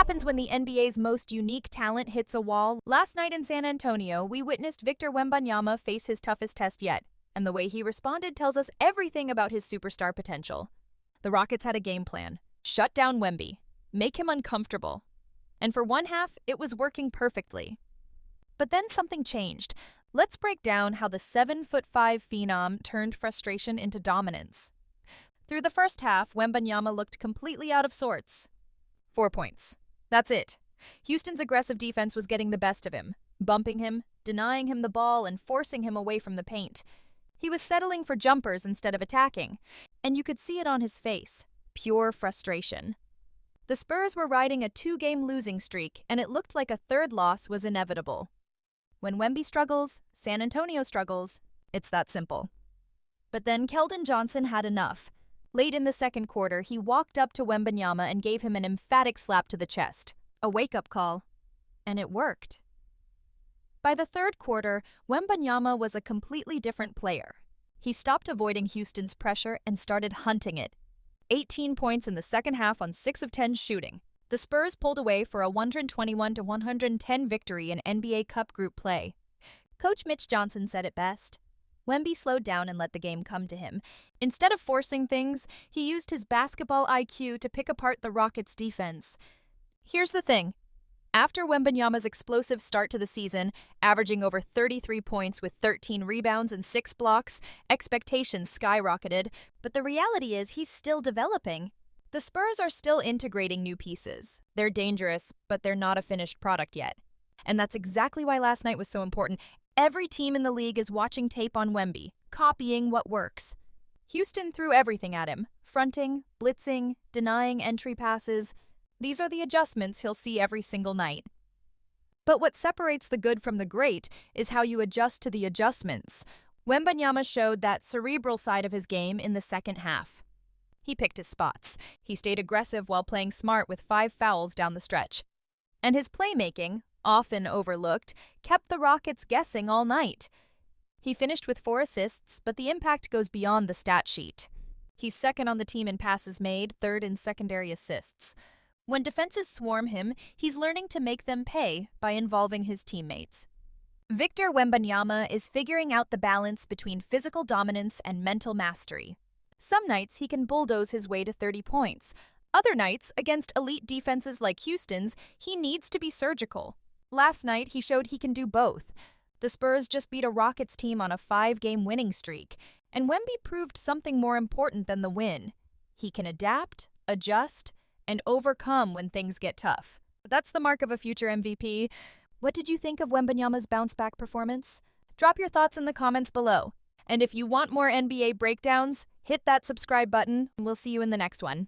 happens when the NBA's most unique talent hits a wall? Last night in San Antonio, we witnessed Victor Wembanyama face his toughest test yet, and the way he responded tells us everything about his superstar potential. The Rockets had a game plan. Shut down Wemby. Make him uncomfortable. And for one half, it was working perfectly. But then something changed. Let's break down how the 7'5" phenom turned frustration into dominance. Through the first half, Wembanyama looked completely out of sorts. 4 points. That's it. Houston's aggressive defense was getting the best of him, bumping him, denying him the ball, and forcing him away from the paint. He was settling for jumpers instead of attacking, and you could see it on his face. Pure frustration. The Spurs were riding a 2-game losing streak, and it looked like a third loss was inevitable. When Wemby struggles, San Antonio struggles. It's that simple. But then Keldon Johnson had enough. Late in the second quarter, he walked up to Wembanyama and gave him an emphatic slap to the chest. A wake-up call. And it worked. By the third quarter, Wembanyama was a completely different player. He stopped avoiding Houston's pressure and started hunting it. 18 points in the second half on 6 of 10 shooting. The Spurs pulled away for a 121-110 victory in NBA Cup group play. Coach Mitch Johnson said it best. Wemby slowed down and let the game come to him. Instead of forcing things, he used his basketball IQ to pick apart the Rockets' defense. Here's the thing. After Wembanyama's explosive start to the season, averaging over 33 points with 13 rebounds and 6 blocks, expectations skyrocketed, but the reality is he's still developing. The Spurs are still integrating new pieces. They're dangerous, but they're not a finished product yet. And that's exactly why last night was so important. Every team in the league is watching tape on Wemby, copying what works. Houston threw everything at him, fronting, blitzing, denying entry passes. These are the adjustments he'll see every single night. But what separates the good from the great is how you adjust to the adjustments. Wembanyama showed that cerebral side of his game in the second half. He picked his spots. He stayed aggressive while playing smart with 5 fouls down the stretch. And his playmaking, often overlooked, kept the Rockets guessing all night. He finished with 4 assists, but the impact goes beyond the stat sheet. He's second on the team in passes made, third in secondary assists. When defenses swarm him, he's learning to make them pay by involving his teammates. Victor Wembanyama is figuring out the balance between physical dominance and mental mastery. Some nights he can bulldoze his way to 30 points. Other nights, against elite defenses like Houston's, he needs to be surgical. Last night, he showed he can do both. The Spurs just beat a Rockets team on a 5-game winning streak, and Wemby proved something more important than the win. He can adapt, adjust, and overcome when things get tough. That's the mark of a future MVP. What did you think of Wembanyama's bounce-back performance? Drop your thoughts in the comments below. And if you want more NBA breakdowns, hit that subscribe button, and we'll see you in the next one.